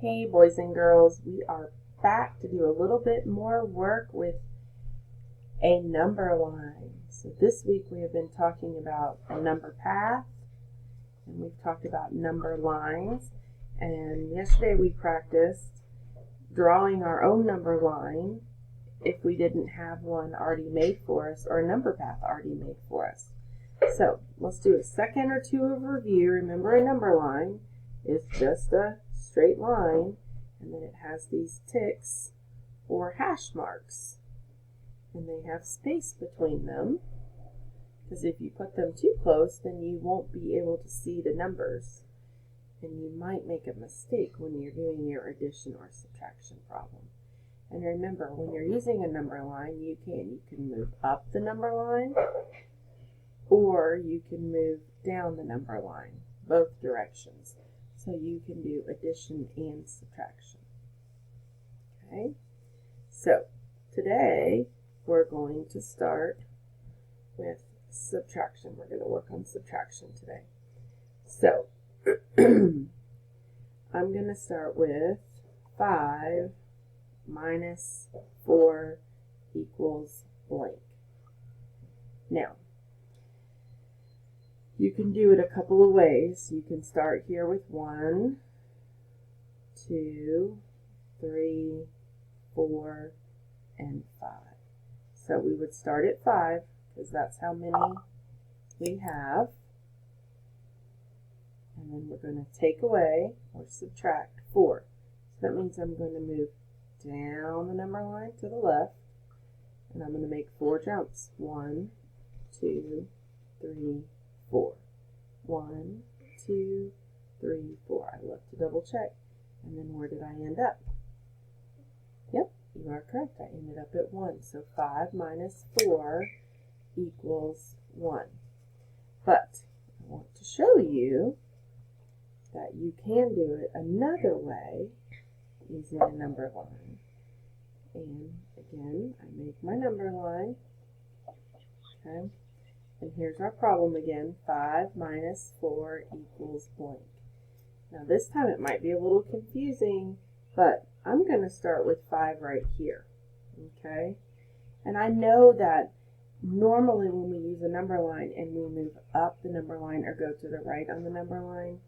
Hey boys and girls, we are back to do a little bit more work with a number line. So this week we have been talking about a number path, and we've talked about number lines, and yesterday we practiced drawing our own number line if we didn't have one already made for us or a number path already made for us. So let's do a second or two of review. Remember, a number line is just a straight line, and then it has these ticks or hash marks, and they have space between them, because if you put them too close, then you won't be able to see the numbers, and you might make a mistake when you're doing your addition or subtraction problem. And remember, when you're using a number line, you can move up the number line, or you can move down the number line, both directions. So you can do addition and subtraction. Okay, so today we're going to start with subtraction. We're going to work on subtraction today. So I'm going to start with 5 minus 4 equals blank. Now, you can do it a couple of ways. You can start here with 1, 2, 3, 4, and 5. So we would start at 5 because that's how many we have. And then we're going to take away or subtract 4. So that means I'm going to move down the number line to the left, and I'm going to make 4 jumps. 1, 2, 3, 4. 1, 2, 3, 4. I love to double check. And then where did I end up? Yep, you are correct. I ended up at 1. So 5 minus 4 equals 1. But I want to show you that you can do it another way using a number line. And again, I make my number line. Okay. And here's our problem again. 5 minus 4 equals blank. Now this time it might be a little confusing, but I'm going to start with 5 right here. Okay? And I know that normally when we use a number line and we move up the number line or go to the right on the number line,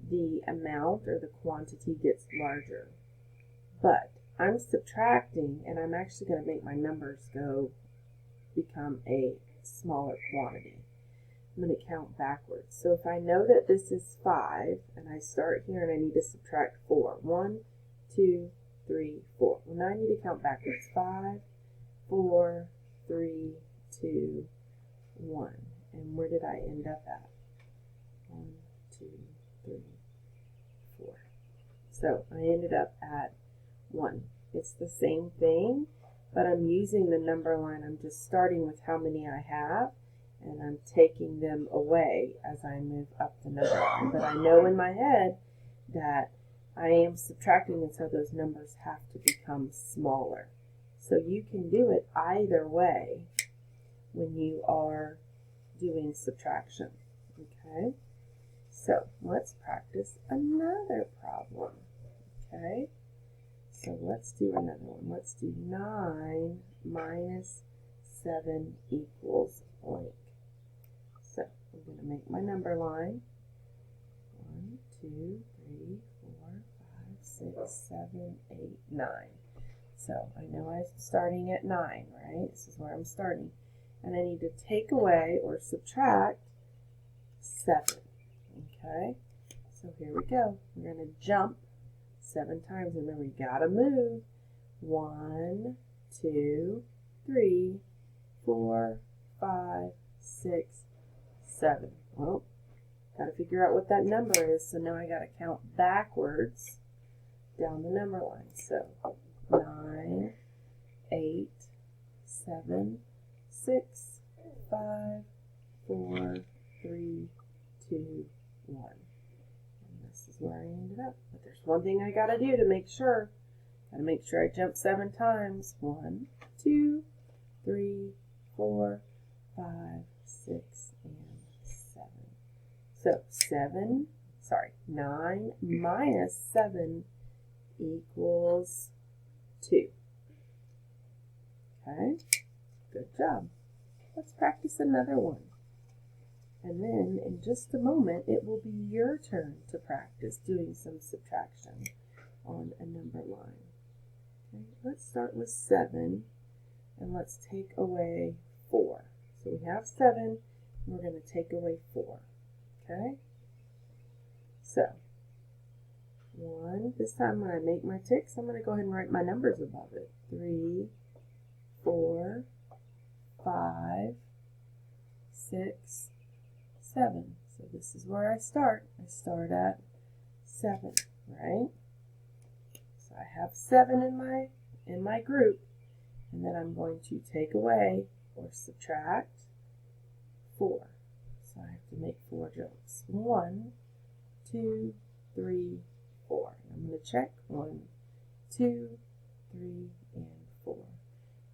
the amount or the quantity gets larger. But I'm subtracting, and I'm actually going to make my numbers become a smaller quantity. I'm going to count backwards. So if I know that this is 5, and I start here and I need to subtract 4. 1, 2, 3, 4. Well, now I need to count backwards. 5, 4, 3, 2, 1. And where did I end up at? 1, 2, 3, 4. So I ended up at 1. It's the same thing, but I'm using the number line. I'm just starting with how many I have, and I'm taking them away as I move up the number line. But I know in my head that I am subtracting, and so those numbers have to become smaller. So you can do it either way when you are doing subtraction. Okay? So let's practice another problem. Okay? So let's do another one. Let's do 9 minus 7 equals blank. So I'm going to make my number line. 1, 2, 3, 4, 5, 6, 7, 8, 9. So I know I'm starting at 9, right? This is where I'm starting. And I need to take away or subtract 7. Okay? So here we go. We're going to jump 7 times. Remember, you gotta move. 1, 2, 3, 4, 5, 6, 7. Well, gotta figure out what that number is. So now I gotta count backwards down the number line. So 9, 8, 7, 6, 5, 4, 3, 2, 1. This is where I ended up. But there's one thing I gotta do to make sure. Gotta make sure I jump 7 times. 1, 2, 3, 4, 5, 6, and 7. So 9 minus 7 equals 2. Okay, good job. Let's practice another one. And then in just a moment, it will be your turn to practice doing some subtraction on a number line. Okay, let's start with 7, and let's take away 4. So we have 7, and we're going to take away 4. Okay? So, 1, this time when I make my ticks, I'm going to go ahead and write my numbers above it. 3, 4, 5, 6, 7. So this is where I start. I start at 7, right? So I have 7 in my group, and then I'm going to take away or subtract 4. So I have to make 4 jumps. 1, 2, 3, 4. I'm going to check 1, 2, 3, and 4.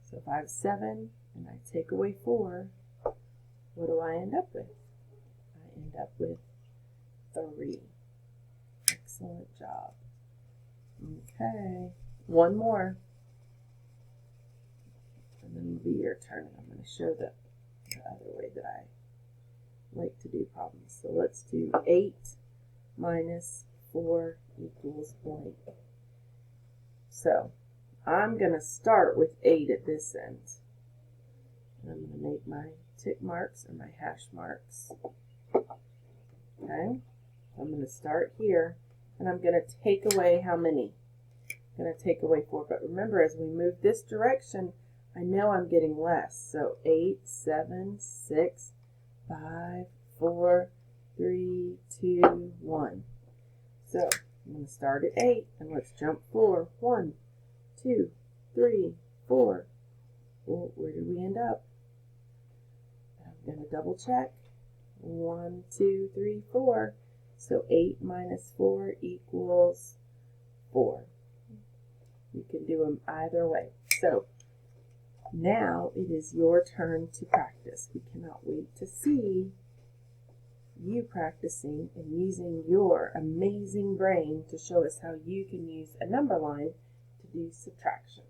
So if I have 7 and I take away 4, what do I end up with? I end up with 3. Excellent job. Okay, one more. And then it'll be your turn. I'm going to show the other way that I like to do problems. So let's do 8 minus 4 equals blank. So I'm going to start with 8 at this end. And I'm going to make my tick marks or my hash marks. Okay, I'm going to start here, and I'm going to take away how many? I'm going to take away 4, but remember, as we move this direction, I know I'm getting less. So 8, 7, 6, 5, 4, 3, 2, 1. So I'm going to start at 8, and let's jump 4. 1, 2, 3, 4. Well, where did we end up? I'm going to double check. 1, 2, 3, 4. So 8 minus 4 equals 4. You can do them either way. So now it is your turn to practice. We cannot wait to see you practicing and using your amazing brain to show us how you can use a number line to do subtraction.